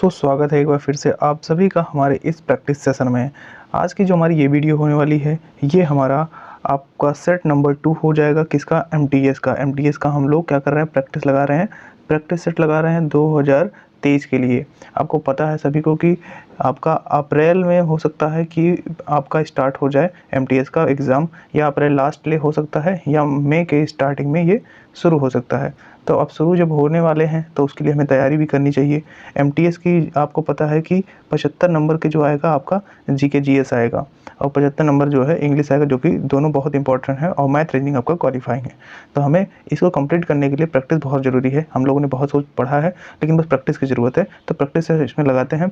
दोस्तों, स्वागत है एक बार फिर से आप सभी का हमारे इस प्रैक्टिस सेशन में। आज की जो हमारी ये वीडियो होने वाली है, ये हमारा आपका सेट नंबर 2 हो जाएगा। किसका? एमटीएस का हम लोग क्या कर रहे हैं? प्रैक्टिस लगा रहे हैं। प्रैक्टिस सेट लगा रहे हैं 2023 के लिए। आपको पता है सभी को कि आपका अप्रैल में हो सकता है कि आपका स्टार्ट हो जाए एमटीएस का एग्ज़ाम, या अप्रैल लास्ट ले हो सकता है, या मई के स्टार्टिंग में ये शुरू हो सकता है। तो अब शुरू जब होने वाले हैं तो उसके लिए हमें तैयारी भी करनी चाहिए। एमटीएस की आपको पता है कि 75 नंबर के जो आएगा आपका जीके जीएस आएगा, और 75 नंबर जो है इंग्लिश आएगा, जो कि दोनों बहुत इंपॉर्टेंट है, और मैथ रीजनिंग आपका क्वालिफाइंग है। तो हमें इसको कंप्लीट करने के लिए प्रैक्टिस बहुत ज़रूरी है। हम लोगों ने बहुत कुछ पढ़ा है, लेकिन बस प्रैक्टिस की ज़रूरत है। तो प्रैक्टिस इसमें लगाते हैं।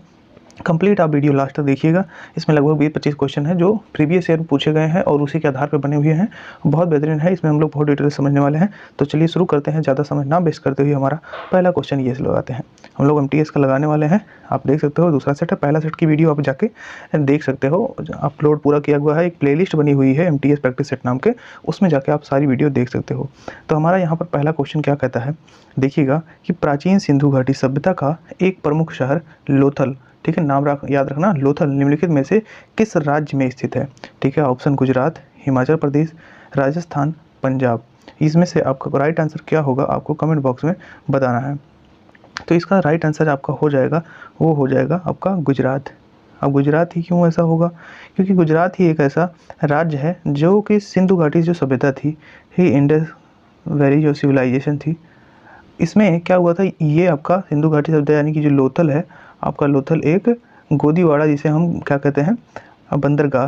कंप्लीट आप वीडियो लास्ट तक देखिएगा। इसमें लगभग 20-25 क्वेश्चन है जो प्रीवियस ईयर पूछे गए हैं और उसी के आधार पर बने हुए हैं। बहुत बेहतरीन है, इसमें हम लोग बहुत डिटेल समझने वाले हैं। तो चलिए शुरू करते हैं, ज़्यादा समय ना वेस्ट करते हुए हमारा पहला क्वेश्चन ये से लगाते हैं। हम लोग एमटीएस का लगाने वाले हैं। आप देख सकते हो दूसरा सेट है, पहला सेट की वीडियो आप जाके देख सकते हो। अपलोड पूरा किया हुआ है, एक प्लेलिस्ट बनी हुई है एमटीएस प्रैक्टिस सेट नाम के, उसमें जाके आप सारी वीडियो देख सकते हो। तो हमारा यहाँ पर पहला क्वेश्चन क्या कहता है, देखिएगा कि प्राचीन सिंधु घाटी सभ्यता का एक प्रमुख शहर लोथल, ठीक है, नाम याद रखना, लोथल निम्नलिखित में से किस राज्य में स्थित है? ठीक है, ऑप्शन गुजरात, हिमाचल प्रदेश, राजस्थान, पंजाब। इसमें से आपका राइट आंसर क्या होगा आपको कमेंट बॉक्स में बताना है। तो इसका राइट आंसर आपका हो जाएगा, वो हो जाएगा आपका गुजरात। अब गुजरात ही क्यों ऐसा होगा? क्योंकि गुजरात ही एक ऐसा राज्य है जो कि सिंधु घाटी जो सभ्यता थी, ही इंडस वैली जो सिविलाइजेशन थी, इसमें क्या हुआ था, ये आपका सिंधु घाटी सभ्यता यानी कि जो लोथल है आपका, लोथल एक गोदीवाड़ा जिसे हम क्या कहते हैं, बंदरगाह।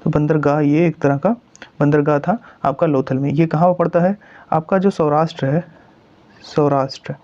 तो बंदरगाह ये एक तरह का बंदरगाह था आपका लोथल में। ये कहाँ पड़ता है? आपका जो सौराष्ट्र है, सौराष्ट्र,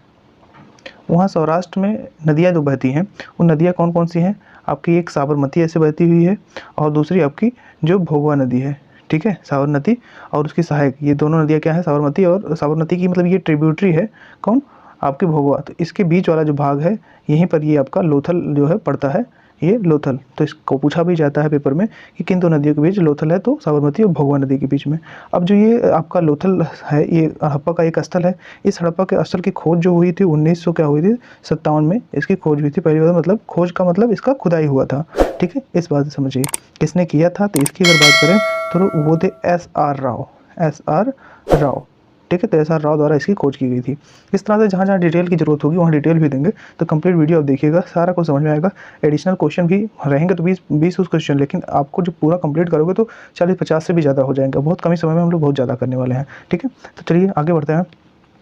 वहाँ सौराष्ट्र में नदियाँ जो बहती हैं, वो नदियाँ कौन कौन सी हैं आपकी? एक साबरमती ऐसे बहती हुई है, और दूसरी आपकी जो भोगवा नदी है, ठीक है, साबरमती और उसकी सहायक, ये दोनों नदियाँ क्या है? साबरमती, और साबरमती की मतलब ये ट्रिब्यूटरी है कौन? आपकी भोगवा। तो इसके बीच वाला जो भाग है, यहीं पर ये आपका लोथल जो है पड़ता है, ये लोथल। तो इसको पूछा भी जाता है पेपर में कि किन दो नदियों के बीच लोथल है, तो साबरमती और भोगवा नदी के बीच में। अब जो ये आपका लोथल है, ये हड़प्पा का एक स्थल है। इस हड़प्पा के स्थल की खोज जो हुई थी 1900 क्या हुई थी 57 में इसकी खोज हुई थी पहली बार। मतलब खोज का मतलब इसका खुदाई हुआ था, ठीक है, इस बात से समझिए किसने किया था। तो इसकी अगर बात करें तो वो थे SR राव, SR राव, ठीक है। तो SR राव द्वारा इसकी खोज की गई थी। इस तरह से जहाँ जहाँ डिटेल की जरूरत होगी वहाँ डिटेल भी देंगे। तो कंप्लीट वीडियो आप देखिएगा, सारा कुछ समझ में आएगा। एडिशनल क्वेश्चन भी रहेंगे तो 20 उस क्वेश्चन, लेकिन आपको जो पूरा कंप्लीट करोगे तो 40-50 से भी ज़्यादा हो जाएगा। बहुत कम ही समय में हम लोग बहुत ज़्यादा करने वाले हैं, ठीक है। तो चलिए आगे बढ़ते हैं।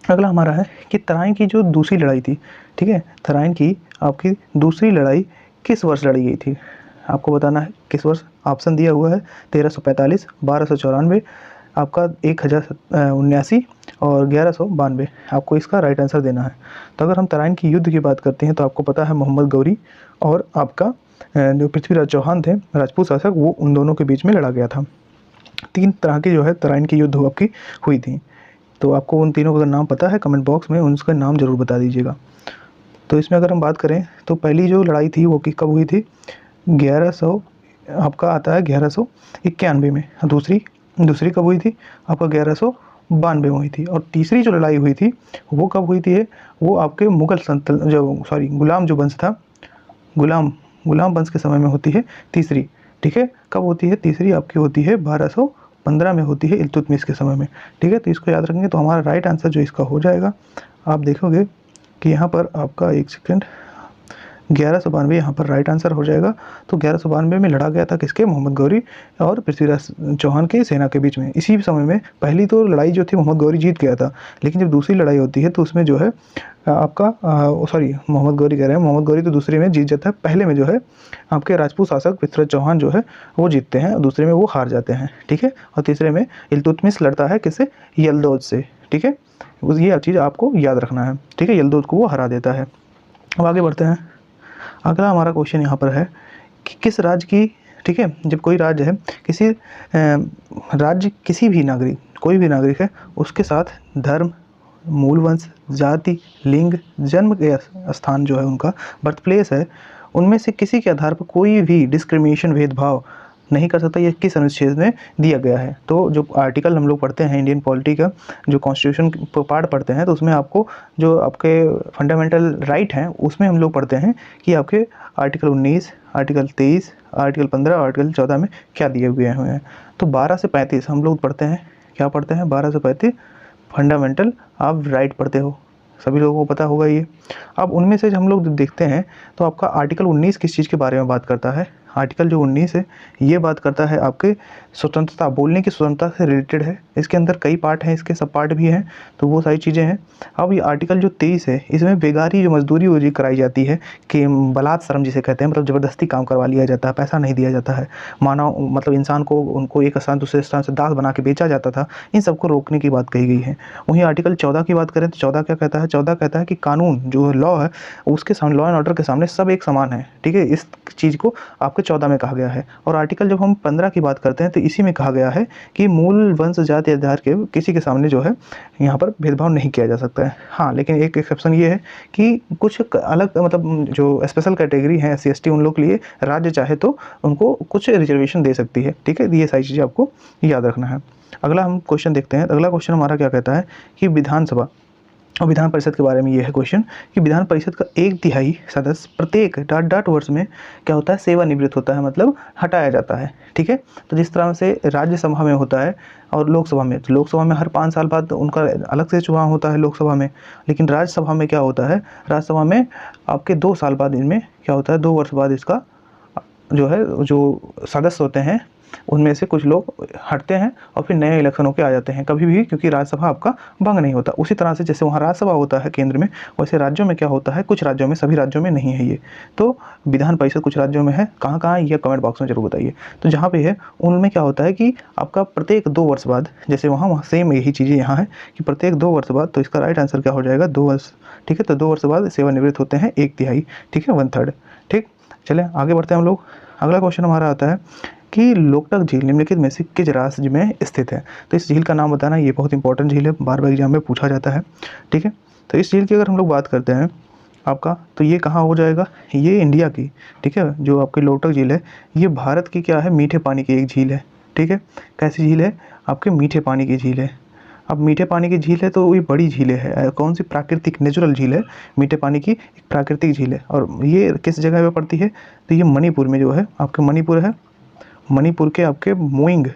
अगला हमारा है कि तराइन की जो दूसरी लड़ाई थी, ठीक है, तराइन की आपकी दूसरी लड़ाई किस वर्ष लड़ी गई थी? आपको बताना है किस वर्ष। ऑप्शन दिया हुआ है 1345, 1294, आपका 1079 और 1192। आपको इसका राइट आंसर देना है। तो अगर हम तराइन की युद्ध की बात करते हैं तो आपको पता है मोहम्मद गौरी और आपका जो पृथ्वीराज चौहान थे राजपूत शासक, वो उन दोनों के बीच में लड़ा गया था। 3 तरह की जो है तराइन की युद्ध आपकी हुई थी। तो आपको उन तीनों का नाम पता है कमेंट बॉक्स में उनका नाम ज़रूर बता दीजिएगा। तो इसमें अगर हम बात करें तो पहली जो लड़ाई थी वो कब हुई थी? 1100, आपका आता है 1191 में। दूसरी कब हुई थी? आपका 1192 में हुई थी। और तीसरी जो लड़ाई हुई थी वो कब हुई थी? वो आपके मुगल गुलाम जो वंश था, गुलाम वंश के समय में होती है तीसरी, ठीक है। कब होती है तीसरी? आपकी होती है 1215 में होती है, इल्तुतमिश के समय में, ठीक है। तो इसको याद रखेंगे। तो हमारा राइट आंसर जो इसका हो जाएगा, आप देखोगे कि यहाँ पर आपका एक सेकेंड 1192 यहाँ पर राइट आंसर हो जाएगा। तो 1192 में लड़ा गया था किसके? मोहम्मद गौरी और पृथ्वीराज चौहान की सेना के बीच में। इसी समय में पहली तो लड़ाई जो थी मोहम्मद गौरी जीत गया था, लेकिन जब दूसरी लड़ाई होती है तो उसमें जो है आपका मोहम्मद गौरी कह रहे हैं, मोहम्मद गौरी तो दूसरे में जीत जाता है, पहले में जो है आपके राजपूत शासक पृथ्वीराज चौहान जो है वो जीतते हैं, दूसरे में वो हार जाते हैं, ठीक है। और तीसरे में इल्तुतमिश लड़ता है किससे? यलदौद से, ठीक है। ये चीज़ आपको याद रखना है, ठीक है। यलदौद को वो हरा देता है। अब आगे बढ़ते हैं। अगला हमारा क्वेश्चन यहाँ पर है कि किस राज्य की, ठीक है, जब कोई राज्य है, किसी राज्य किसी भी नागरिक, कोई भी नागरिक है, उसके साथ धर्म, मूल वंश, जाति, लिंग, जन्म के स्थान जो है उनका बर्थ प्लेस है, उनमें से किसी के आधार पर कोई भी डिस्क्रिमिनेशन, भेदभाव नहीं कर सकता, ये किस अनुच्छेद में दिया गया है। तो जो आर्टिकल हम लोग पढ़ते हैं इंडियन पॉलिटी का, जो कॉन्स्टिट्यूशन पार्ट पढ़ते हैं, तो उसमें आपको जो आपके फंडामेंटल राइट हैं उसमें हम लोग पढ़ते हैं कि आपके आर्टिकल 19, आर्टिकल 23, आर्टिकल 15 और आर्टिकल 14 में क्या दिए हुए हैं। तो 12 से 35 हम लोग पढ़ते हैं, क्या पढ़ते हैं, 12 से 35 फंडामेंटल आप राइट पढ़ते हो, सभी लोगों को पता होगा ये। अब उनमें से हम लोग देखते हैं तो आपका आर्टिकल 19 किस चीज़ के बारे में बात करता है। आर्टिकल जो 19 है ये बात करता है आपके स्वतंत्रता, बोलने की स्वतंत्रता से रिलेटेड है। इसके अंदर कई पार्ट हैं, इसके सब पार्ट भी हैं, तो वो सारी चीज़ें हैं। अब ये आर्टिकल जो 23 है इसमें बेगारी जो मजदूरी वो जी कराई जाती है कि बलात् श्रम जिसे कहते हैं, मतलब ज़बरदस्ती काम करवा लिया जाता है, पैसा नहीं दिया जाता है, मानव मतलब इंसान को उनको एक स्थान दूसरे स्थान से दास बना के बेचा जाता था, इन सबको रोकने की बात कही गई है। वहीं आर्टिकल 14 की बात करें तो 14 क्या कहता है, 14 कहता है कि कानून जो लॉ है उसके सामने, लॉ एंड ऑर्डर के सामने सब एक समान है, ठीक है। इस चीज़ को आपके 14 में कहा गया है। और आर्टिकल जब हम 15 की बात करते हैं तो इसी में कहा गया है कि मूल वंश जाति आधार के किसी के सामने जो है यहाँ पर भेदभाव नहीं किया जा सकता है। हाँ, लेकिन एक एक्सेप्शन ये है कि कुछ अलग मतलब जो स्पेशल कैटेगरी है SC ST उन लोग के लिए राज्य चाहे तो उनको कुछ रिजर्वेशन दे सकती है, ठीक है। ये सारी चीज़ें आपको याद रखना है। अगला हम क्वेश्चन देखते हैं। अगला क्वेश्चन हमारा क्या कहता है कि विधानसभा और विधान परिषद के बारे में ये है क्वेश्चन कि विधान परिषद का 1/3 सदस्य प्रत्येक डॉट वर्ष में क्या होता है, सेवानिवृत्त होता है, मतलब हटाया जाता है, ठीक है। तो जिस तरह से राज्यसभा में होता है और लोकसभा में, तो लोकसभा में हर 5 साल बाद उनका अलग से चुनाव होता है लोकसभा में, लेकिन राज्यसभा में क्या होता है, राज्यसभा में आपके 2 साल बाद इनमें क्या होता है, 2 वर्ष बाद इसका जो है जो सदस्य होते हैं उनमें से कुछ लोग हटते हैं और फिर नए इलेक्शन होकर आ जाते हैं कभी भी, क्योंकि राज्यसभा आपका भंग नहीं होता। उसी तरह से जैसे वहाँ राज्यसभा होता है केंद्र में, वैसे राज्यों में क्या होता है, कुछ राज्यों में, सभी राज्यों में नहीं है ये। तो विधान परिषद कुछ राज्यों में है, कहाँ कहाँ ये कमेंट बॉक्स में जरूर बताइए। तो जहाँ पे है उनमें क्या होता है कि आपका प्रत्येक 2 वर्ष बाद, जैसे वहाँ सेम यही चीज़ें यहाँ है कि प्रत्येक 2 वर्ष बाद, तो इसका राइट आंसर क्या हो जाएगा, 2 वर्ष, ठीक है। तो 2 वर्ष बाद सेवानिवृत्त होते हैं 1/3, ठीक है, 1/3, ठीक। चलें आगे बढ़ते हैं हम लोग। अगला क्वेश्चन हमारा आता है कि लोकटक झील निम्नलिखित में से किस राज्य में स्थित है। तो इस झील का नाम बताना, ये बहुत इंपॉर्टेंट झील है, बार बार एग्जाम में पूछा जाता है, ठीक है। तो इस झील की अगर हम लोग बात करते हैं आपका, तो ये कहाँ हो जाएगा, ये इंडिया की, ठीक है, जो आपकी लोकटक झील है ये भारत की क्या है, मीठे पानी की एक झील है, ठीक है। कैसी झील है, आपके मीठे पानी की झील है। अब मीठे पानी की झील है तो ये बड़ी झील है, कौन सी, प्राकृतिक नेचुरल झील है, मीठे पानी की एक प्राकृतिक झील है। और ये किस जगह पे पड़ती है, तो ये मणिपुर में जो है, आपके मणिपुर है, मणिपुर के आपके मोइरंग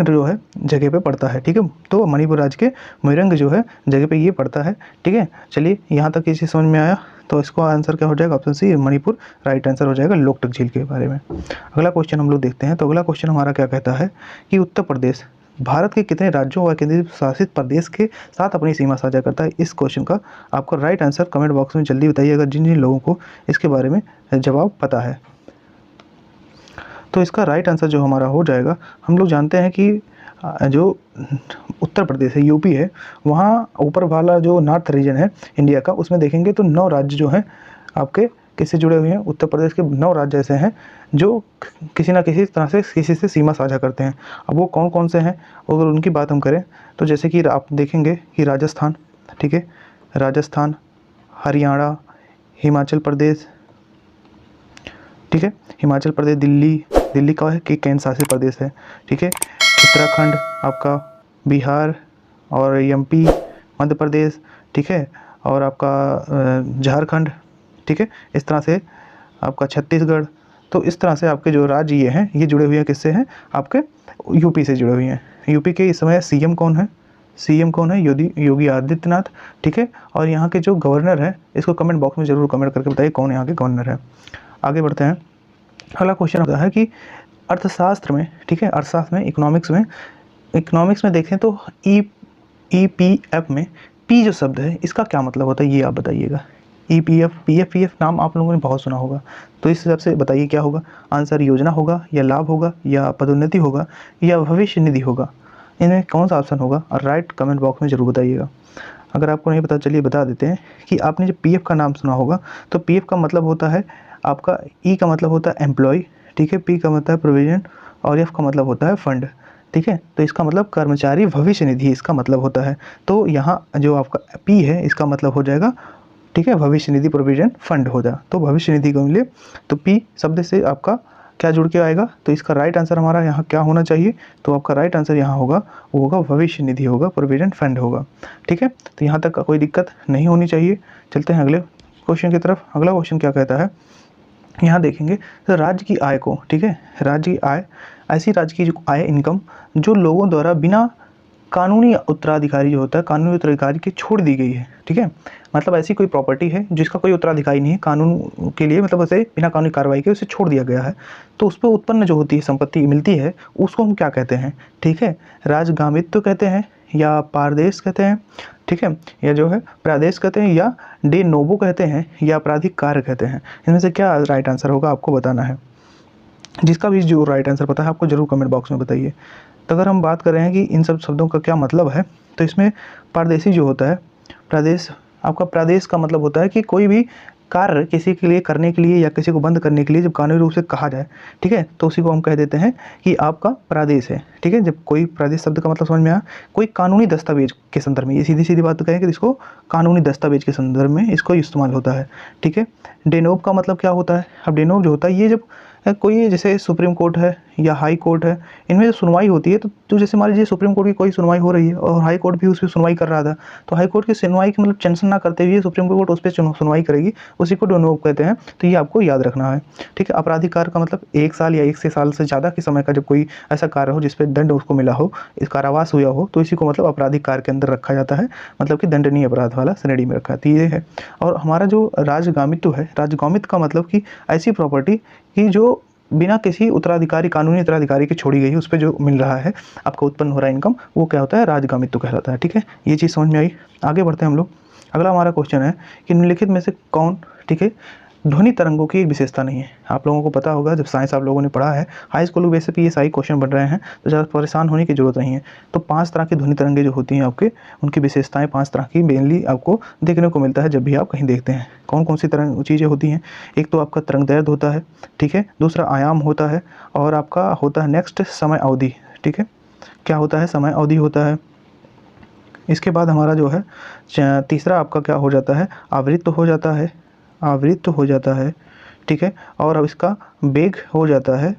जो है जगह पे पड़ता है, ठीक है। तो मणिपुर राज्य के मोइरंग जो है जगह पे ये पड़ता है, ठीक है। चलिए यहाँ तक इसे समझ में आया, तो इसको आंसर क्या हो जाएगा, option C Manipur right answer हो जाएगा लोकटक झील के बारे में। अगला क्वेश्चन हम लोग देखते हैं। तो अगला क्वेश्चन हमारा क्या कहता है कि उत्तर प्रदेश भारत के कितने राज्यों व केंद्र शासित प्रदेश के साथ अपनी सीमा साझा करता है। इस क्वेश्चन का आपका राइट आंसर कमेंट बॉक्स में जल्दी बताइएगा, जिन जिन लोगों को इसके बारे में जवाब पता है। तो इसका राइट आंसर जो हमारा हो जाएगा, हम लोग जानते हैं कि जो उत्तर प्रदेश है, यूपी है, वहाँ ऊपर वाला जो नॉर्थ रीजन है इंडिया का, उसमें देखेंगे तो 9 राज्य जो हैं आपके किससे जुड़े हुए हैं, उत्तर प्रदेश के 9 राज्य ऐसे हैं जो किसी ना किसी तरह से किसी से सीमा साझा करते हैं। अब वो कौन कौन से हैं, अगर उनकी बात हम करें तो जैसे कि आप देखेंगे कि राजस्थान, ठीक है, राजस्थान, हरियाणा, हिमाचल प्रदेश, ठीक है, हिमाचल प्रदेश, दिल्ली का है कि केंद्र शासित प्रदेश है, ठीक है, उत्तराखंड आपका, बिहार और MP, मध्य प्रदेश, ठीक है, और आपका झारखंड, ठीक है, इस तरह से आपका छत्तीसगढ़। तो इस तरह से आपके जो राज्य ये हैं ये जुड़े हुए हैं किससे हैं, आपके यूपी से जुड़े हुए हैं। यूपी के इस समय CM कौन है, CM कौन है, योगी आदित्यनाथ, ठीक है। और यहाँ के जो गवर्नर है, इसको कमेंट बॉक्स में जरूर कमेंट करके बताइए कौन यहाँ के गवर्नर है। आगे बढ़ते हैं। अगला क्वेश्चन होता है कि अर्थशास्त्र में, ठीक है, अर्थशास्त्र में, इकोनॉमिक्स में देखें तो EPF में P जो शब्द है इसका क्या मतलब होता है, ये आप बताइएगा। EPF, PF नाम आप लोगों ने बहुत सुना होगा, तो इस हिसाब से बताइए क्या होगा आंसर, योजना होगा या लाभ होगा या पदोन्नति होगा या भविष्य निधि होगा, इनमें कौन सा ऑप्शन होगा, और राइट कमेंट बॉक्स में जरूर बताइएगा। अगर आपको नहीं पता, चलिए बता देते हैं कि आपने जब PF का नाम सुना होगा तो PF का मतलब होता है आपका, E का मतलब होता है एम्प्लॉय, ठीक है, P का मतलब है प्रोविजन और F का मतलब होता है फंड, ठीक है। तो इसका मतलब कर्मचारी भविष्य निधि इसका मतलब होता है। तो यहाँ जो आपका P है इसका मतलब हो जाएगा ठीक है, भविष्य निधि प्रोविडेंट फंड हो जाए तो भविष्य निधि को मिले, तो पी शब्द से आपका क्या जुड़ के आएगा, तो इसका राइट आंसर हमारा यहाँ क्या होना चाहिए, तो आपका राइट आंसर यहाँ होगा, वो होगा भविष्य निधि होगा, प्रोविडेंट फंड होगा। ठीक है, तो यहाँ तक कोई दिक्कत नहीं होनी चाहिए। चलते हैं अगले क्वेश्चन की तरफ। अगला क्वेश्चन क्या कहता है, यहाँ देखेंगे तो राज्य की आय को, ठीक है, राज्य की आय, ऐसी राज्य की जो आय इनकम जो लोगों द्वारा बिना कानूनी उत्तराधिकारी जो होता है, कानूनी उत्तराधिकारी की छोड़ दी गई है। ठीक है, मतलब ऐसी कोई प्रॉपर्टी है जिसका कोई उत्तराधिकारी नहीं है कानून के लिए, मतलब उसे बिना कानूनी कार्रवाई के उसे छोड़ दिया गया है, तो उस पर उत्पन्न जो होती है संपत्ति मिलती है उसको हम क्या कहते हैं, ठीक है, राजगामित्व कहते हैं या पारदेश कहते हैं, ठीक है, या जो है प्रादेश कहते हैं या डे नोवो कहते हैं या आपराधिक कार्य कहते हैं। इनमें से क्या राइट आंसर होगा आपको बताना है। जिसका भी जो राइट आंसर पता है आपको जरूर कमेंट बॉक्स में बताइए। तो अगर हम बात कर रहे हैं कि इन सब शब्दों का क्या मतलब है, तो इसमें पारदेशी जो होता है, प्रदेश, आपका प्रदेश का मतलब होता है कि कोई भी कार्य किसी के लिए करने के लिए या किसी को बंद करने के लिए जब कानूनी रूप से कहा जाए, ठीक है, तो उसी को हम कह देते हैं कि आपका प्रदेश है। ठीक है, जब कोई प्रदेश शब्द का मतलब समझ में आया, कोई कानूनी दस्तावेज के संदर्भ में, ये सीधी सीधी बात कहें कि इसको कानूनी दस्तावेज के संदर्भ में इसको इस्तेमाल होता है। ठीक है, डेनोब का मतलब क्या होता है, अब डेनोब जो होता है ये जब कोई जैसे सुप्रीम कोर्ट है या हाई कोर्ट है, इनमें जो सुनवाई होती है, तो जैसे मान लीजिए सुप्रीम कोर्ट की कोई सुनवाई हो रही है और हाई कोर्ट भी उस पर सुनवाई कर रहा था, तो हाई कोर्ट की सुनवाई की मतलब टेंशन ना करते हुए सुप्रीम कोर्ट उस पर सुनवाई करेगी, उसी को डेनोब कहते हैं। तो ये आपको याद रखना है। ठीक है, आपराधिक कार्य का मतलब 1 साल या 1 से साल से ज़्यादा के समय का जब कोई ऐसा कार्य हो जिस पर दंड उसको मिला हो, इस कारावास हुआ हो, तो इसी को मतलब आपराधिक कार्य के अंदर रखा जाता है, मतलब कि दंडनीय अपराध वाला श्रेणी में रखा है। तो ये है। और हमारा जो राजगामित्व है, राजगामित्व का मतलब कि ऐसी प्रॉपर्टी कि जो बिना किसी उत्तराधिकारी, कानूनी उत्तराधिकारी की छोड़ी गई है, उस पर जो मिल रहा है आपका उत्पन्न हो रहा है इनकम, वो क्या होता है, राजगामित्व कहलाता है। ठीक है, ये चीज़ समझ में आई। आगे बढ़ते हैं हम लोग। अगला हमारा क्वेश्चन है कि निम्नलिखित में से कौन, ठीक है, ध्वनि तरंगों की एक विशेषता नहीं है। आप लोगों को पता होगा, जब साइंस आप लोगों ने पढ़ा है, हाई स्कूल वैसे भी ये सारी क्वेश्चन बन रहे हैं, तो ज़्यादा परेशान होने की जरूरत नहीं है। तो 5 तरह की ध्वनि तरंगे जो होती हैं आपके, उनकी विशेषताएं 5 तरह की मेनली आपको देखने को मिलता है जब भी आप कहीं देखते हैं। कौन कौन सी तरह चीज़ें होती हैं, एक तो आपका तरंग दैर्ध्य होता है, ठीक है, दूसरा आयाम होता है, और आपका होता है नेक्स्ट समय अवधि। ठीक है, क्या होता है, समय अवधि होता है। इसके बाद हमारा जो है तीसरा आपका क्या हो जाता है, आवृत्त हो जाता है, आवृत्त हो जाता है। ठीक है, और अब इसका वेग हो जाता है,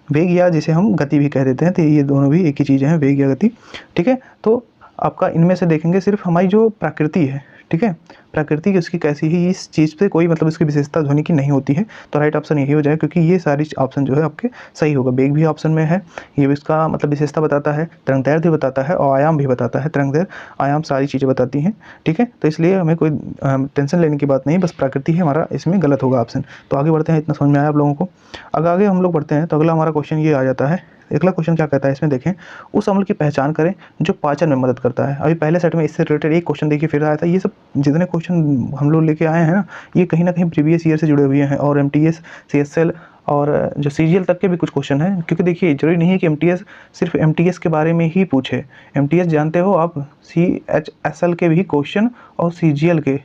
वेग या जिसे हम गति भी कह देते हैं, तो ये दोनों भी एक ही चीज़ें हैं, वेग या गति। ठीक है, तो आपका इनमें से देखेंगे सिर्फ हमारी जो प्रकृति है, ठीक है, प्रकृति की उसकी कैसी है, इस चीज़ पे कोई मतलब इसकी विशेषता ध्वनि की नहीं होती है, तो राइट ऑप्शन यही हो जाए, क्योंकि ये सारी ऑप्शन जो है आपके सही होगा। वेग भी ऑप्शन में है, ये भी इसका मतलब विशेषता बताता है, तरंग दैर्ध्य भी बताता है और आयाम भी बताता है, तरंग दैर्ध्य आयाम सारी चीज़ें बताती हैं। ठीक है, तो इसलिए हमें कोई टेंशन लेने की बात नहीं, बस प्रकृति है हमारा, इसमें गलत होगा ऑप्शन। तो आगे बढ़ते हैं, इतना समझ में आया आप लोगों को। अगर आगे हम लोग बढ़ते हैं तो अगला हमारा क्वेश्चन ये आ जाता है। अगला क्वेश्चन क्या कहता है, इसमें देखें, उस अम्ल की पहचान करें जो पाचन में मदद करता है। अभी पहले सेट में इससे रिलेटेड एक क्वेश्चन देखिए फिर आया था। ये सब जितने क्वेश्चन हम लोग लेके आए हैं ना, ये कहीं ना कहीं प्रीवियस ईयर से जुड़े हुए हैं, और MTS, CSL और जो CGL तक के भी कुछ क्वेश्चन हैं, क्योंकि देखिए जरूरी नहीं है कि MTS सिर्फ MTS के बारे में ही पूछे। MTS जानते हो आप, CHSL के भी क्वेश्चन और CGL के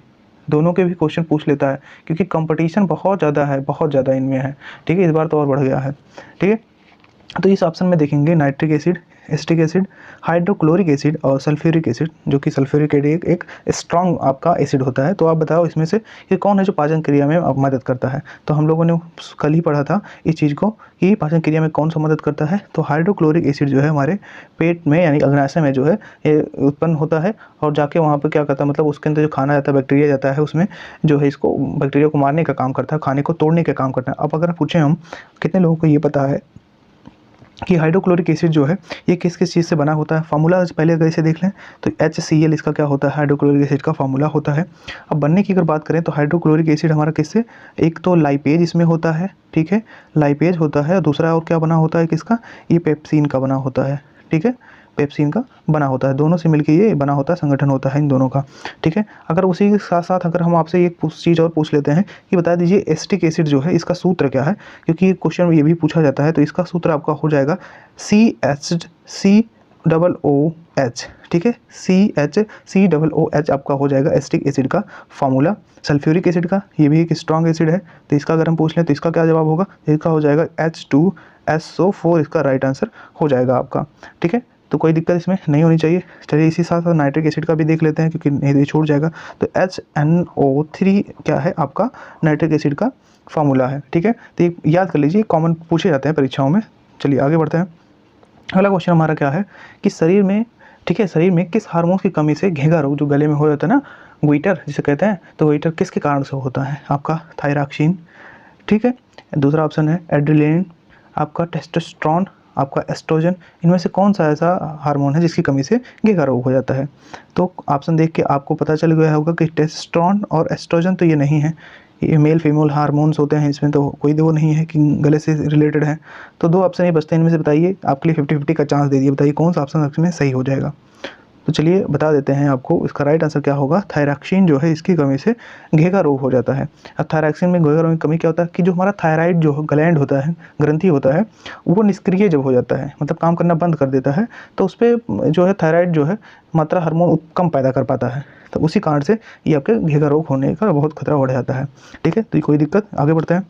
दोनों के भी क्वेश्चन पूछ लेता है, क्योंकि कंपटीशन बहुत ज़्यादा है, बहुत ज़्यादा इनमें है। ठीक है, इस बार तो और बढ़ गया है। ठीक है, तो इस ऑप्शन में देखेंगे nitric acid, acetic acid, hydrochloric acid और सल्फ्यूरिक एसिड, जो कि सल्फ्यूरिक एसिड एक स्ट्रॉन्ग आपका एसिड होता है। तो आप बताओ इसमें से ये कौन है जो पाचन क्रिया में मदद करता है। तो हम लोगों ने कल ही पढ़ा था इस चीज़ को कि पाचन क्रिया में कौन सा मदद करता है। तो हाइड्रोक्लोरिक एसिड जो है हमारे पेट में यानी अग्नाशय में जो है ये उत्पन्न होता है, और जाके वहाँ पर क्या करता है, मतलब उसके अंदर जो खाना जाता है, बैक्टीरिया जाता है, उसमें जो है इसको बैक्टीरिया को मारने का काम करता है, खाने को तोड़ने का काम करता है। अब अगर पूछें हम, कितने लोगों को ये पता है कि हाइड्रोक्लोरिक एसिड जो है ये किस किस चीज़ से बना होता है। फार्मूला पहले अगर इसे देख लें तो HCl इसका क्या होता है, हाइड्रोक्लोरिक एसिड का फार्मूला होता है। अब बनने की अगर बात करें तो हाइड्रोक्लोरिक एसिड हमारा किससे, एक तो लाइपेज इसमें होता है, ठीक है, लाइपेज होता है, दूसरा और क्या बना होता है किसका, ये पेप्सिन का बना होता है। ठीक है, पेप्सिन का बना होता है, दोनों से मिलकर ये बना होता है, संगठन होता है इन दोनों का। ठीक है, अगर उसी के साथ साथ अगर हम आपसे एक चीज़ और पूछ लेते हैं कि बता दीजिए एसिटिक एसिड जो है इसका सूत्र क्या है, क्योंकि ये क्वेश्चन ये भी पूछा जाता है। तो इसका सूत्र आपका हो जाएगा CHCOOH। ठीक है, CHCOOH आपका हो जाएगा एसिटिक एसिड का फार्मूला। सल्फ्यूरिक एसिड का ये भी एक स्ट्रॉन्ग एसिड है, तो इसका अगर हम पूछ लें तो इसका क्या जवाब होगा, इसका हो जाएगा H2SO4, इसका राइट आंसर हो जाएगा आपका। ठीक है, तो कोई दिक्कत इसमें नहीं होनी चाहिए। चलिए इसी साथ साथ नाइट्रिक एसिड का भी देख लेते हैं, क्योंकि नहीं तो ये छूट जाएगा। तो HNO3 क्या है आपका नाइट्रिक एसिड का फार्मूला है, ठीक है। तो ये याद कर लीजिए, कॉमन पूछे जाते हैं परीक्षाओं में। चलिए आगे बढ़ते हैं। अगला क्वेश्चन हमारा क्या है कि शरीर में, ठीक है, शरीर में किस हार्मोन की कमी से घेंघा रोग जो गले में हो जाता है ना, गोइटर जिसे कहते हैं, तो गोइटर किसके कारण से होता है? आपका थायरॉक्सिन, ठीक है। दूसरा ऑप्शन है एड्रेनलिन, आपका टेस्टोस्टेरोन, आपका एस्ट्रोजन। इनमें से कौन सा ऐसा हार्मोन है जिसकी कमी से घेंघा रोग हो जाता है? तो ऑप्शन देख के आपको पता चल गया होगा कि टेस्टोस्टेरोन और एस्ट्रोजन तो ये नहीं है, ये मेल फीमेल हार्मोन्स होते हैं, इसमें तो कोई वो नहीं है कि गले से रिलेटेड है। तो दो ऑप्शन ये बचते हैं, इनमें से बताइए, आपके लिए 50-50 का चांस दे दिए, बताइए कौन सा ऑप्शन इसमें सही हो जाएगा। तो चलिए बता देते हैं आपको, इसका राइट आंसर क्या होगा, थायरॉक्सिन जो है इसकी कमी से घेंघा रोग हो जाता है। अब थायरॉक्सिन में घेंघा रोग की कमी क्या होता है कि जो हमारा थायराइड जो ग्लैंड होता है, ग्रंथि होता है, वो निष्क्रिय जब हो जाता है, मतलब काम करना बंद कर देता है, तो उस पर जो है थायराइड जो है मात्रा हार्मोन कम पैदा कर पाता है, तो उसी कारण से ये आपके घेंघा रोग होने का बहुत खतरा बढ़ जाता है, ठीक है। तो कोई दिक्कत, आगे बढ़ते हैं।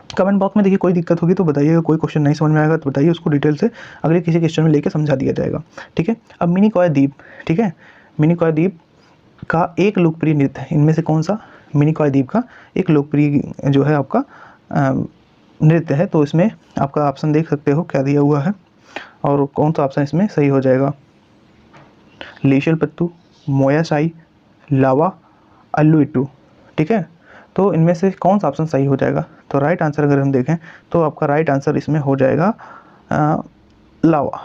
कमेंट बॉक्स में देखिए कोई दिक्कत होगी तो बताइएगा, कोई क्वेश्चन नहीं समझ में आएगा तो बताइए, उसको डिटेल से अगले किसी क्वेश्चन में लेके समझा दिया जाएगा, ठीक है। अब मिनिकॉय द्वीप, ठीक है, मिनिकॉय द्वीप का एक लोकप्रिय नृत्य है, इनमें से कौन सा मिनिकॉय द्वीप का एक लोकप्रिय जो है आपका नृत्य है? तो इसमें आपका ऑप्शन देख सकते हो क्या दिया हुआ है, और कौन सा ऑप्शन इसमें सही हो जाएगा। लीशल पत्तू, मोया साई, लावा, अल्लू इट्टू, ठीक है। तो इनमें से कौन सा ऑप्शन सही हो जाएगा? तो राइट आंसर अगर हम देखें तो आपका राइट आंसर इसमें हो जाएगा लावा,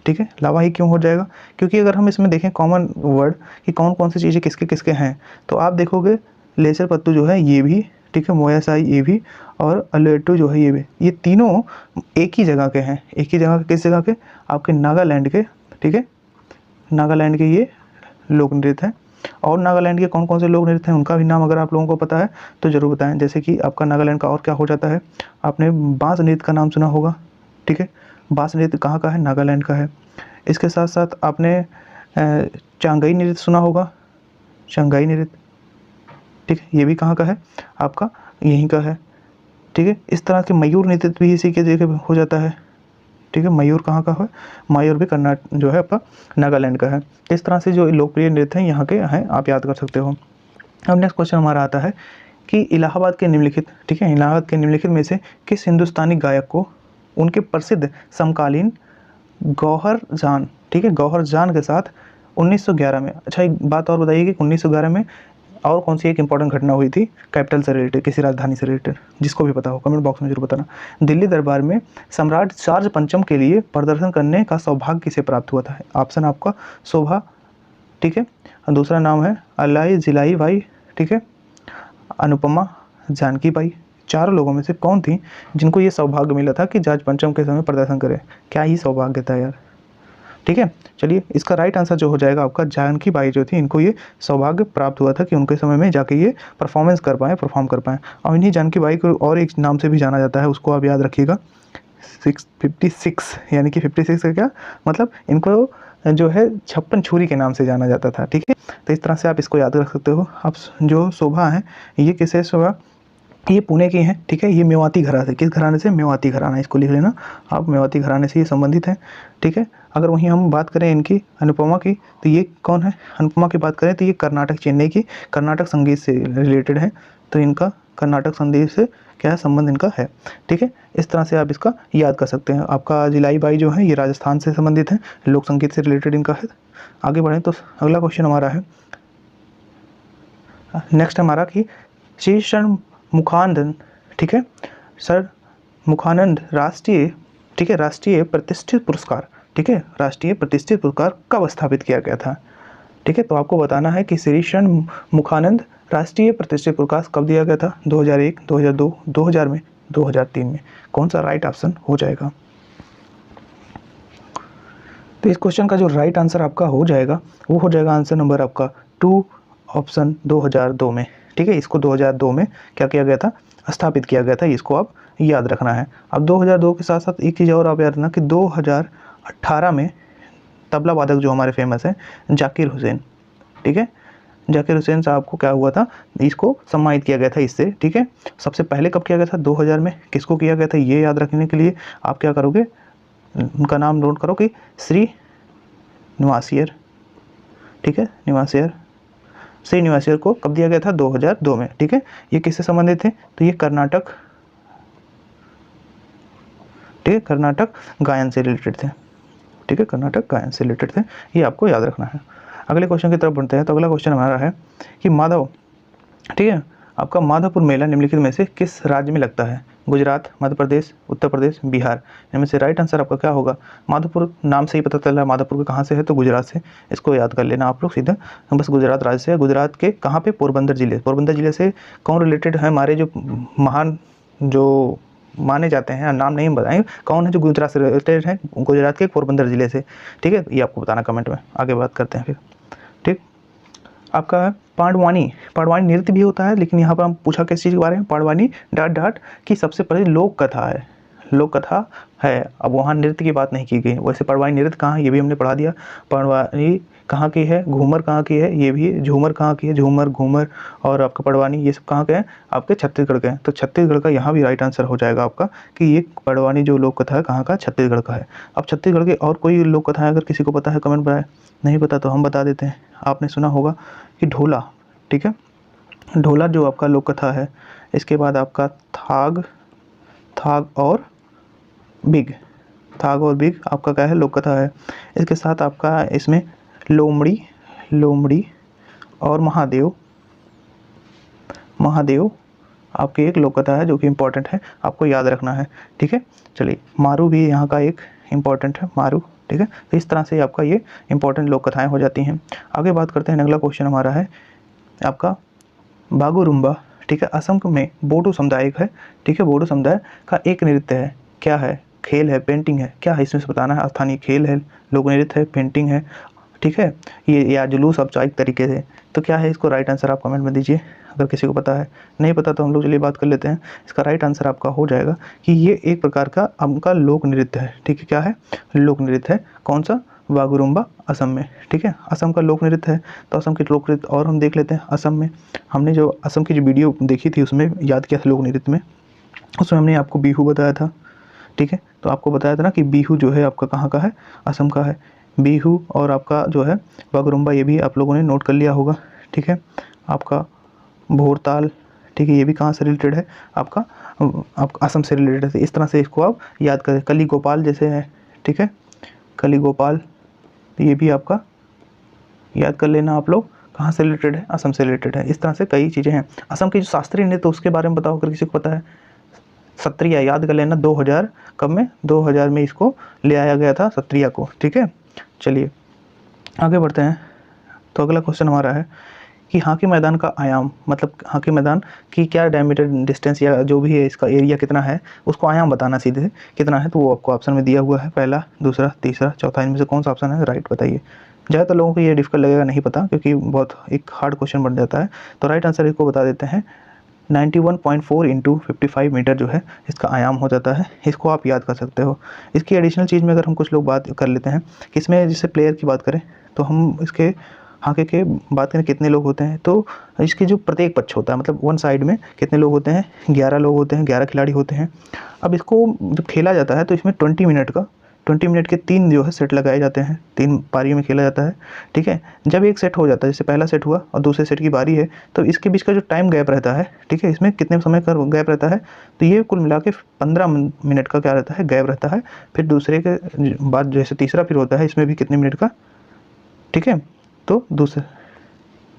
ठीक है। लावा ही क्यों हो जाएगा? क्योंकि अगर हम इसमें देखें कॉमन वर्ड कि कौन कौन सी चीज़ें किसके किसके हैं, तो आप देखोगे लेसर पत्तू जो है ये भी, ठीक है, मोया साई ये भी, और अल्लू जो है ये भी, ये तीनों एक ही जगह के हैं। एक ही जगह के, किस जगह के? आपके नागालैंड के, ठीक है, नागालैंड के ये लोक नृत्य हैं। और नागालैंड के कौन कौन से लोक नृत्य हैं उनका भी नाम अगर आप लोगों को पता है तो ज़रूर बताएं। जैसे कि आपका नागालैंड का और क्या हो जाता है, आपने बांस नृत्य का नाम सुना होगा, ठीक है, बांस नृत्य कहाँ का है? नागालैंड का है। इसके साथ साथ आपने चांगाई नृत्य सुना होगा, शंघाई नृत्य, ठीक है, ये भी कहाँ का है? आपका यहीं का है, ठीक है। इस तरह के मयूर नृत्य भी इसी के जगह हो जाता है, ठीक है। मयूर कहाँ का है? मयूर भी कर्नाटक जो है आपका नागालैंड का है। इस तरह से जो लोकप्रिय नृत्य हैं यहाँ के हैं, आप याद कर सकते हो। अब नेक्स्ट क्वेश्चन हमारा आता है कि इलाहाबाद के निम्नलिखित, ठीक है, इलाहाबाद के निम्नलिखित में से किस हिंदुस्तानी गायक को उनके प्रसिद्ध समकालीन गौहर जान, ठीक है, गौहर जान के साथ 1911 में, अच्छा एक बात और बताइए कि 1911 में और कौन सी एक इंपॉर्टेंट घटना हुई थी कैपिटल से रिलेटेड, किसी राजधानी से रिलेटेड? जिसको भी पता हो कमेंट बॉक्स में जरूर बताना। दिल्ली दरबार में सम्राट चार्ज पंचम के लिए प्रदर्शन करने का सौभाग्य किसे प्राप्त हुआ था? ऑप्शन आपका शोभा, ठीक है, दूसरा नाम है अलाई जिलाई बाई, ठीक है, अनुपमा, जानकी बाई। चारों लोगों में से कौन थी जिनको ये सौभाग्य मिला था कि जॉर्ज पंचम के समय प्रदर्शन करें? क्या ही सौभाग्य था यार, ठीक है। चलिए इसका राइट आंसर जो हो जाएगा आपका जानकी बाई जो थी, इनको ये सौभाग्य प्राप्त हुआ था कि उनके समय में जाके ये परफॉर्म कर पाएँ। और इन्हीं जानकी बाई को और एक नाम से भी जाना जाता है, उसको आप याद रखिएगा, 56, यानी कि 56 का क्या मतलब, इनको जो है 56 छुरी के नाम से जाना जाता था, ठीक है। तो इस तरह से आप इसको याद रख सकते हो। अब जो शोभा है, ये किसे शोभा, ये पुणे की हैं, ठीक है, ये मेवाती घराने से, किस घराने से? मेवाती घराना, इसको लिख लेना आप, मेवाती घराने से ये संबंधित हैं, ठीक है। अगर वहीं हम बात करें इनकी अनुपमा की, तो ये कौन है? अनुपमा की बात करें तो ये कर्नाटक, चेन्नई की, कर्नाटक संगीत से रिलेटेड है, तो इनका कर्नाटक संगीत से क्या है संबंध इनका है, ठीक है। इस तरह से आप इसका याद कर सकते हैं। आपका जिलाई बाई जो है ये राजस्थान से संबंधित है, लोक संगीत से रिलेटेड इनका है। आगे बढ़ें तो अगला क्वेश्चन हमारा है, नेक्स्ट हमारा कि श्री शरण मुखानंद, ठीक है, सर मुखानंद राष्ट्रीय, ठीक है, राष्ट्रीय प्रतिष्ठित पुरस्कार, ठीक है, राष्ट्रीय प्रतिष्ठित पुरस्कार कब स्थापित किया गया था? ठीक है, तो आपको बताना है कि श्री शरण मुखानंद राष्ट्रीय प्रतिष्ठित पुरस्कार कब दिया गया था? 2001, 2002, 2000 में, 2003 में। कौन सा राइट ऑप्शन हो जाएगा? तो इस क्वेश्चन का जो राइट आंसर आपका हो जाएगा वो हो जाएगा आंसर नंबर आपका 2, ऑप्शन 2002 में, ठीक है। इसको 2002 में क्या किया गया था? स्थापित किया गया था, इसको आप याद रखना है। अब 2002 के साथ साथ एक चीज़ और आप याद रखना कि 2018 में तबला वादक जो हमारे फेमस हैं जाकिर हुसैन, ठीक है, जाकिर हुसैन साहब को क्या हुआ था, इसको सम्मानित किया गया था इससे, ठीक है। सबसे पहले कब किया गया था? 2000 में। किसको किया गया था ये याद रखने के लिए आप क्या करोगे, उनका नाम नोट करो कि श्री निवासियर, ठीक है, निवासियर, श्रीनिवासियर को कब दिया गया था? 2002 में, ठीक है। ये किससे संबंधित थे? तो ये कर्नाटक, ठीक है, कर्नाटक गायन से रिलेटेड थे, ठीक है, कर्नाटक गायन से रिलेटेड थे, ये आपको याद रखना है। अगले क्वेश्चन की तरफ बढ़ते हैं। तो अगला क्वेश्चन हमारा है कि माधव, ठीक है, आपका माधवपुर मेला निम्नलिखित में से किस राज्य में लगता है? गुजरात, मध्य प्रदेश, उत्तर प्रदेश, बिहार। इनमें से राइट आंसर आपका क्या होगा? माधवपुर नाम से ही पता चल रहा है माधवपुर के कहाँ से है, तो गुजरात से। इसको याद कर लेना आप लोग सीधा, बस गुजरात राज्य से है। गुजरात के कहाँ पे? पोरबंदर जिले। पोरबंदर जिले से कौन रिलेटेड है? हमारे जो महान जो माने जाते हैं, नाम नहीं बताएंगे, कौन है जो गुजरात से रिलेटेड है? गुजरात के पोरबंदर जिले से, ठीक है। ये आपको बताना कमेंट में, आगे बात करते हैं फिर, ठीक। आपका पांडवानी, पांडवानी नृत्य भी होता है, लेकिन यहाँ पर हम पूछा किस चीज़ के बारे में? पांडवानी डाट डाट की सबसे पहले लोक कथा है, लोक कथा है। अब वहाँ नृत्य की बात नहीं की गई। वैसे पांडवानी नृत्य कहाँ है ये भी हमने पढ़ा दिया। पांडवानी कहाँ की है? घूमर कहाँ की है? ये भी। झूमर कहाँ की है? झूमर, घूमर और आपका पड़वानी, ये सब कहाँ के हैं? आपके छत्तीसगढ़ के हैं। तो छत्तीसगढ़ का यहाँ भी राइट आंसर हो जाएगा आपका कि ये पड़वानी जो लोक कथा है कहाँ का? छत्तीसगढ़ का है। अब छत्तीसगढ़ के और कोई लोक कथा है अगर किसी को पता है कमेंट बनाए, नहीं पता तो हम बता देते हैं। आपने सुना होगा कि ढोला, ठीक है, ढोला जो आपका लोक कथा है। इसके बाद आपका थाग, थाग और बिग, थाग और बिग आपका क्या है? लोक कथा है। इसके साथ आपका इसमें लोमड़ी, लोमड़ी और महादेव, महादेव आपकी एक लोक कथा है जो कि इम्पोर्टेंट है, आपको याद रखना है, ठीक है। चलिए, मारू भी यहाँ का एक इम्पोर्टेंट है, मारू, ठीक है। तो इस तरह से आपका ये इंपॉर्टेंट लोक कथाएँ हो जाती हैं। आगे बात करते हैं, अगला क्वेश्चन हमारा है आपका बागुरुम्बा, ठीक है। असम में बोडो समुदाय है, ठीक है, बोडो समुदाय का एक नृत्य है, क्या है? खेल है, पेंटिंग है, क्या है? इसमें से बताना है। स्थानीय खेल है, लोक नृत्य है, पेंटिंग है, ठीक है, ये या जुलूस औपचारिक तरीके से। तो क्या है इसको? राइट आंसर आप कमेंट में दीजिए अगर किसी को पता है। नहीं पता तो हम लोग चलिए बात कर लेते हैं। इसका राइट आंसर आपका हो जाएगा कि ये एक प्रकार का आपका लोक नृत्य है, ठीक है। क्या है? लोक नृत्य है। कौन सा? बागुरुम्बा, असम में, ठीक है, असम का लोक नृत्य है। तो असम की लोक नृत्य और हम देख लेते हैं। असम में हमने जो असम की जो वीडियो देखी थी उसमें याद किया था लोक नृत्य में, उसमें हमने आपको बिहू बताया था, ठीक है। तो आपको बताया था ना कि बिहू जो है आपका कहाँ का है? असम का है। बिहू और आपका जो है बागुरुम्बा, ये भी आप लोगों ने नोट कर लिया होगा, ठीक है। आपका भोरताल, ठीक है, ये भी कहाँ से रिलेटेड है? आपका असम से रिलेटेड है। इस तरह से इसको आप याद करें। कली गोपाल जैसे है, ठीक है, कली गोपाल, ये भी आपका याद कर लेना आप लोग, कहाँ से रिलेटेड है? असम से रिलेटेड है। इस तरह से कई चीज़ें हैं। असम की जो शास्त्रीय नृत्य उसके बारे में बताओ अगर किसी को पता है। सत्रिया याद कर लेना, 2000 कब में? 2000 में इसको ले आया गया था सत्रिया को, ठीक है। चलिए आगे बढ़ते हैं। तो अगला क्वेश्चन हमारा है कि हॉकी मैदान का आयाम, मतलब हॉकी मैदान की क्या डायमीटर डिस्टेंस या जो भी है इसका एरिया कितना है, उसको आयाम बताना सीधे कितना है। तो वो आपको ऑप्शन में दिया हुआ है, पहला, दूसरा, तीसरा, चौथा। इनमें से कौन सा ऑप्शन है राइट बताइए। ज़्यादातर लोगों को ये डिफिकल्ट लगेगा, नहीं पता, क्योंकि बहुत एक हार्ड क्वेश्चन बन जाता है। तो राइट आंसर इसको बता देते हैं, 91.4 इंटू 55 मीटर जो है इसका आयाम हो जाता है। इसको आप याद कर सकते हो। इसकी एडिशनल चीज़ में अगर हम कुछ लोग बात कर लेते हैं कि इसमें जैसे प्लेयर की बात करें तो हम इसके हॉकी के बात करें कितने लोग होते हैं, तो इसके जो प्रत्येक पक्ष होता है, मतलब वन साइड में कितने लोग होते हैं? 11 लोग होते हैं, 11 खिलाड़ी होते हैं। अब इसको जब खेला जाता है तो इसमें 20 मिनट के 3 जो है सेट लगाए जाते हैं, 3 पारियों में खेला जाता है, ठीक है। जब एक सेट हो जाता है, जैसे पहला सेट हुआ और दूसरे सेट की बारी है, तो इसके बीच का जो टाइम गैप रहता है, ठीक है, इसमें कितने समय का गैप रहता है? तो ये कुल मिला के 15 मिनट का क्या रहता है? गैप रहता है। फिर दूसरे के बाद जैसे तीसरा फिर होता है, इसमें भी कितने मिनट का, ठीक है, तो दूसरे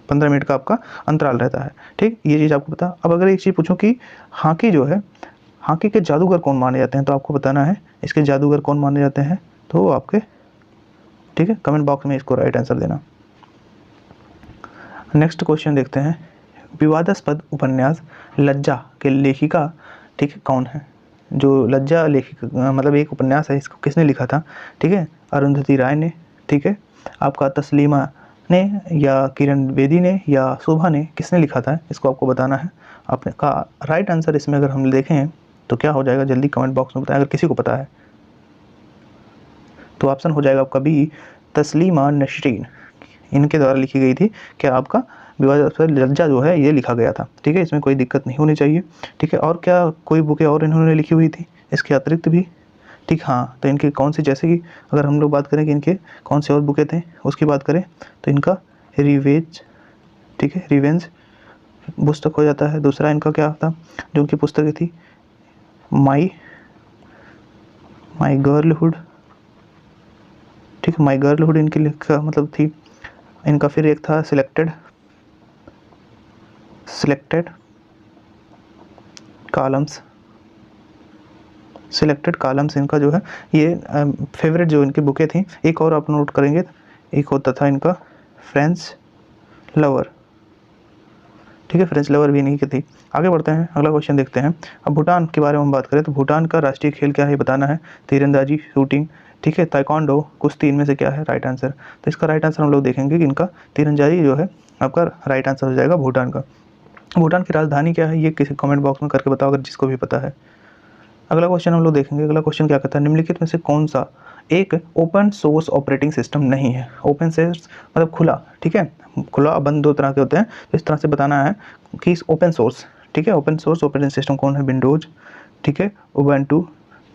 15 मिनट का आपका अंतराल रहता है, ठीक। ये चीज़ आपको पता। अब अगर एक चीज़ पूछूं कि हॉकी जो है, हॉकी के जादूगर कौन माने जाते हैं, तो आपको बताना है इसके जादूगर कौन माने जाते हैं, तो आपके, ठीक है, कमेंट बॉक्स में इसको राइट आंसर देना। नेक्स्ट क्वेश्चन देखते हैं, विवादास्पद उपन्यास लज्जा के लेखिका, ठीक है, कौन है? जो लज्जा लेखिका मतलब एक उपन्यास है, इसको किसने लिखा था? ठीक है, अरुंधति राय ने, ठीक है, आपका तस्लीमा ने या किरण बेदी ने या शोभा ने, किसने लिखा था? इसको आपको बताना है। आपने का राइट आंसर इसमें अगर हम देखें तो क्या हो जाएगा, जल्दी कमेंट बॉक्स में बताएं अगर किसी को पता है। तो ऑप्शन हो जाएगा आपका बी, तस्लीमा नसरीन, इनके द्वारा लिखी गई थी। क्या आपका विवादास्पद लज्जा जो है ये लिखा गया था, ठीक है, इसमें कोई दिक्कत नहीं होनी चाहिए, ठीक है। और क्या कोई बुकें और इन्होंने लिखी हुई थी इसके अतिरिक्त भी? ठीक। हाँ, तो इनके कौन से, जैसे कि अगर हम लोग बात करें कि इनके कौन से और बुकें थे उसकी बात करें तो इनका रिवेंज, ठीक है, रिवेंज पुस्तक हो जाता है। दूसरा इनका क्या था जो उनकी पुस्तकें थी, माई गर्लहुड, ठीक है, माई गर्लहुड इनकी लिखा मतलब थी। इनका फिर एक था सिलेक्टेड कॉलम्स, सिलेक्टेड कॉलम्स इनका जो है ये फेवरेट जो इनकी बुकें थी। एक और आप नोट करेंगे, एक होता था इनका फ्रेंच लवर, ठीक है, फ्रेंच लवर भी इन्हीं की थी। आगे बढ़ते हैं, अगला क्वेश्चन देखते हैं। अब भूटान के बारे में हम बात करें तो भूटान का राष्ट्रीय खेल क्या है बताना है। तीरंदाजी, शूटिंग, ठीक है, ताइक्वांडो, कुश्ती, इनमें से क्या है राइट आंसर। तो इसका राइट आंसर हम लोग देखेंगे कि इनका तीरंदाजी जो है आपका राइट आंसर हो जाएगा भूटान का। भूटान की राजधानी क्या है ये किसी कमेंट बॉक्स में करके बताओ अगर जिसको भी पता है। अगला क्वेश्चन हम लोग देखेंगे। अगला क्वेश्चन क्या कहता है, निम्नलिखित में से कौन सा एक ओपन सोर्स ऑपरेटिंग सिस्टम नहीं है। ओपन सोर्स मतलब खुला, ठीक है, खुला बंद दो तरह के होते हैं, तो इस तरह से बताना है कि इस ओपन सोर्स, ठीक है, ओपन सोर्स ऑपरेटिंग सिस्टम कौन है, विंडोज, ठीक है, उबंटू,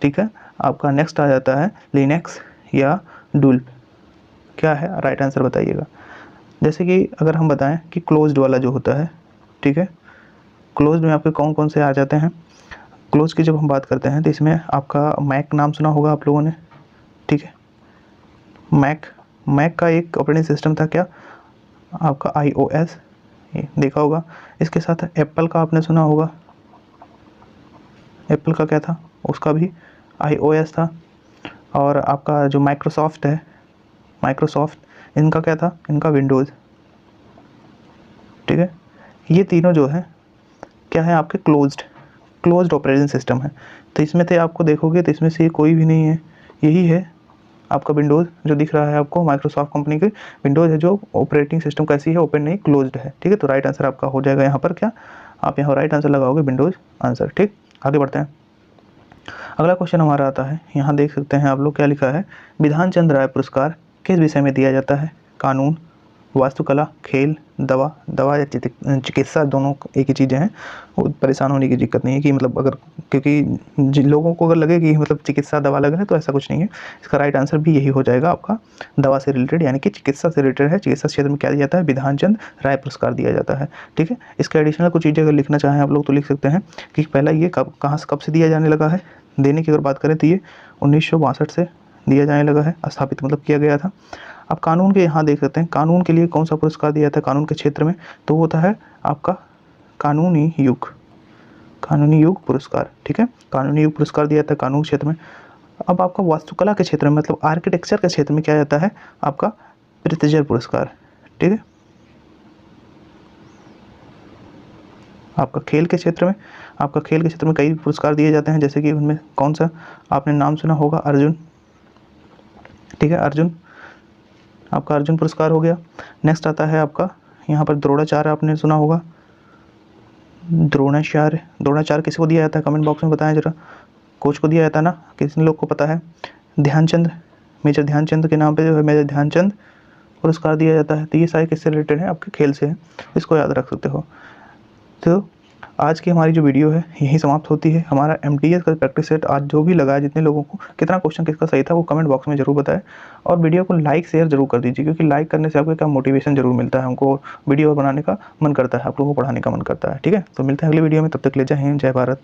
ठीक है, आपका नेक्स्ट आ जाता है लिनक्स या डूल। क्या है राइट आंसर बताइएगा। जैसे कि अगर हम बताएं कि क्लोज्ड वाला जो होता है, ठीक है, क्लोज्ड में आपके कौन कौन से आ जाते हैं। क्लोज की जब हम बात करते हैं तो इसमें आपका मैक नाम सुना होगा आप लोगों ने, ठीक है, मैक का एक ऑपरेटिंग सिस्टम था क्या आपका iOS, ये देखा होगा। इसके साथ एप्पल का आपने सुना होगा, एप्पल का क्या था, उसका भी iOS था। और आपका जो माइक्रोसॉफ्ट है, माइक्रोसॉफ्ट, इनका क्या था, इनका विंडोज़, ठीक है। ये तीनों जो है क्या है आपके क्लोज्ड ऑपरेटिंग सिस्टम है। तो इसमें से आपको देखोगे तो इसमें से कोई भी नहीं है, यही है आपका विंडोज़ जो दिख रहा है आपको, माइक्रोसॉफ्ट कंपनी की विंडोज़ है जो ऑपरेटिंग सिस्टम कैसी है, ओपन नहीं, क्लोज्ड है, ठीक है। तो राइट आंसर आपका हो जाएगा यहाँ पर क्या, आप यहाँ राइट आंसर लगाओगे विंडोज़ आंसर, ठीक। आगे बढ़ते हैं। अगला क्वेश्चन हमारा आता है, यहाँ देख सकते हैं आप लोग क्या लिखा है, विधान चंद्र राय पुरस्कार किस विषय में दिया जाता है। कानून, वास्तुकला, खेल, दवा या चिकित्सा, दोनों एक ही चीज़ें हैं, वो परेशान होने की दिक्कत नहीं है कि मतलब अगर, क्योंकि जिन लोगों को अगर लगे कि मतलब चिकित्सा दवा लग रहा है तो ऐसा कुछ नहीं है। इसका राइट आंसर भी यही हो जाएगा आपका, दवा से रिलेटेड यानी कि चिकित्सा से रिलेटेड है। चिकित्सा क्षेत्र में क्या दिया जाता है, विधान चंद्र राय पुरस्कार दिया जाता है, ठीक है। इसके एडिशनल कुछ चीज़ें अगर लिखना चाहें आप लोग तो लिख सकते हैं कि पहला ये कब से दिया जाने लगा है। देने की अगर बात करें तो ये 1962 से दिया जाने लगा है, स्थापित मतलब किया गया था। अब कानून के यहाँ देख सकते हैं, कानून के लिए कौन सा पुरस्कार दिया जाता है कानून के क्षेत्र में, तो वो होता है आपका कानूनी युग पुरस्कार, ठीक है, कानूनी युग पुरस्कार दिया जाता है कानून क्षेत्र में। अब आपका वास्तुकला के क्षेत्र में मतलब आर्किटेक्चर के क्षेत्र में क्या जाता है आपका प्रित्जर पुरस्कार, ठीक है। आपका खेल के क्षेत्र में कई पुरस्कार दिए जाते हैं, जैसे कि उनमें कौन सा आपने नाम सुना होगा, अर्जुन, ठीक है, अर्जुन, आपका अर्जुन पुरस्कार हो गया। नेक्स्ट आता है आपका यहाँ पर द्रोणाचार्य, आपने सुना होगा, द्रोणाचार्य किसको दिया जाता है कमेंट बॉक्स में बताएं जरा, कोच को दिया जाता है ना, कितने लोग को पता है। ध्यानचंद, मेजर ध्यानचंद के नाम पे जो है मेजर ध्यानचंद पुरस्कार दिया जाता है। तो ये सारे किससे रिलेटेड है, आपके खेल से है, इसको याद रख सकते हो। तो आज की हमारी जो वीडियो है यही समाप्त होती है। हमारा MTS का प्रैक्टिस सेट आज जो भी लगा है, जितने लोगों को कितना क्वेश्चन किसका सही था वो कमेंट बॉक्स में जरूर बताएं, और वीडियो को लाइक शेयर जरूर कर दीजिए, क्योंकि लाइक करने से आपको क्या मोटिवेशन जरूर मिलता है, हमको वीडियो बनाने का मन करता है, आप लोगों को पढ़ाने का मन करता है, ठीक है। तो मिलते हैं अगली वीडियो में, तब तक ले जय हिंद, जय भारत।